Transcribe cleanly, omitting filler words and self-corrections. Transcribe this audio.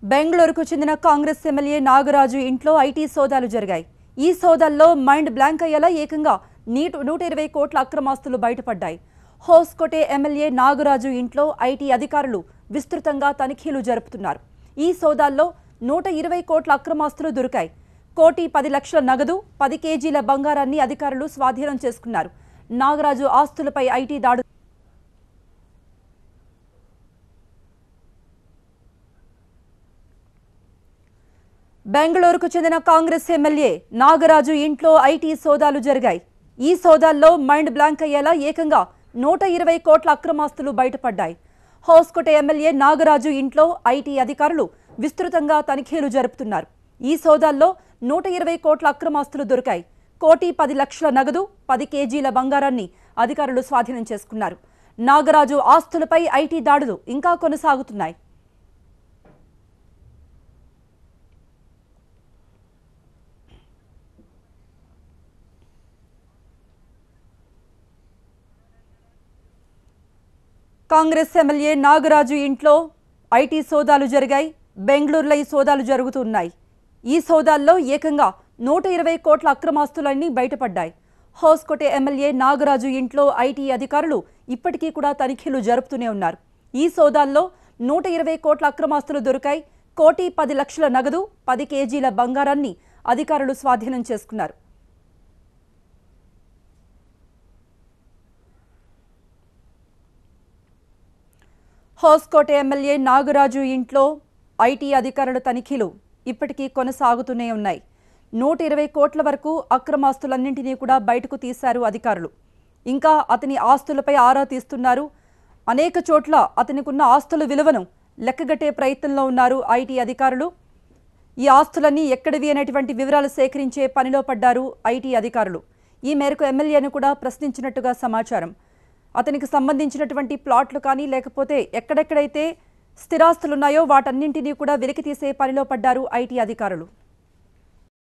బెంగళూరుకు చెందిన కాంగ్రెస్ ఎమ్మెల్యే నాగరాజు ఇంట్లో ఐటీ సోదాలు జరిగాయి. ఈ సోదాల్లో మైండ్ బ్లాంక్ అయ్యేలా ఏకంగా 120 కోట్ల అక్రమాస్తులు బయటపడ్డాయి. హోస్కోటే ఎమ్మెల్యే నాగరాజు ఇంట్లో ఐటీ అధికారులు విస్తృతంగా తనిఖీలు జరుపుతున్నారు. ఈ సోదాల్లో 120 కోట్ల అక్రమాస్తులు దొరికాయి. 1,10,00,000 నగదు, 10 కేజీల బంగారాన్ని అధికారులు స్వాధీనం చేసుకున్నారు. నాగరాజు ఆస్తులపై ఐటీ దాడులు బెంగళూరుకు చెందిన కాంగ్రెస్ ఎమ్మెల్యే నాగరాజు ఇంట్లో ఐటీ సోదాలు జరిగాయి. ఈ సోదాల్లో మైండ్ బ్లాంక్ అయ్యేలా ఏకంగా 120 కోట్ల అక్రమాస్తులు బయటపడ్డాయి. హోస్కోటే ఎమ్మెల్యే నాగరాజు ఇంట్లో ఐటీ అధికారులు విస్తృతంగా తనిఖీలు జరుపుతున్నారు. ఈ సోదాల్లో 120 కోట్ల అక్రమాస్తులు దొరికాయి. 1,10,00,000 నగదు, 10 కేజీల బంగారాన్ని అధికారులు స్వాధీనం చేసుకున్నారు. నాగరాజు ఆస్తులపై ఐటీ దాడులు ఇంకా కొనసాగుతున్నాయి. కాంగ్రెస్ ఎమ్మెల్యే నాగరాజు ఇంట్లో ఐటీ సోదాలు జరిగాయి. బెంగళూరులో ఈ సోదాలు జరుగుతున్నాయి. ఈ సోదాల్లో ఏకంగా 120 కోట్ల అక్రమాస్తులన్నీ బయటపడ్డాయి. హోస్కోటే ఎమ్మెల్యే నాగరాజు ఇంట్లో ఐటీ అధికారులు ఇప్పటికీ కూడా తనిఖీలు జరుపుతూనే ఉన్నారు. ఈ సోదాల్లో 120 కోట్ల అక్రమాస్తులు దొరికాయి. 1,10,00,000 నగదు, 10 కేజీల బంగారాన్ని అధికారులు స్వాధీనం చేసుకున్నారు. హోస్కోటే ఎమ్మెల్యే నాగరాజు ఇంట్లో ఐటీ అధికారుల తనిఖీలు ఇప్పటికీ కొనసాగుతూనే ఉన్నాయి. 120 కోట్ల వరకు అక్రమాస్తులన్నింటినీ కూడా బయటకు తీశారు అధికారులు. ఇంకా అతని ఆస్తులపై ఆరా తీస్తున్నారు. అనేక చోట్ల అతనికున్న ఆస్తుల విలువను లెక్కగట్టే ప్రయత్నంలో ఉన్నారు ఐటీ అధికారులు. ఈ ఆస్తులన్నీ ఎక్కడివి అనేటువంటి వివరాలు సేకరించే పనిలో పడ్డారు ఐటీ అధికారులు. ఈ మేరకు ఎమ్మెల్యేను కూడా ప్రశ్నించినట్టుగా సమాచారం. అతనికి సంబంధించినటువంటి ప్లాట్లు కానీ లేకపోతే ఎక్కడెక్కడైతే స్థిరాస్తులున్నాయో వాటన్నింటినీ కూడా వెలికి తీసే పనిలో పడ్డారు ఐటీ అధికారులు.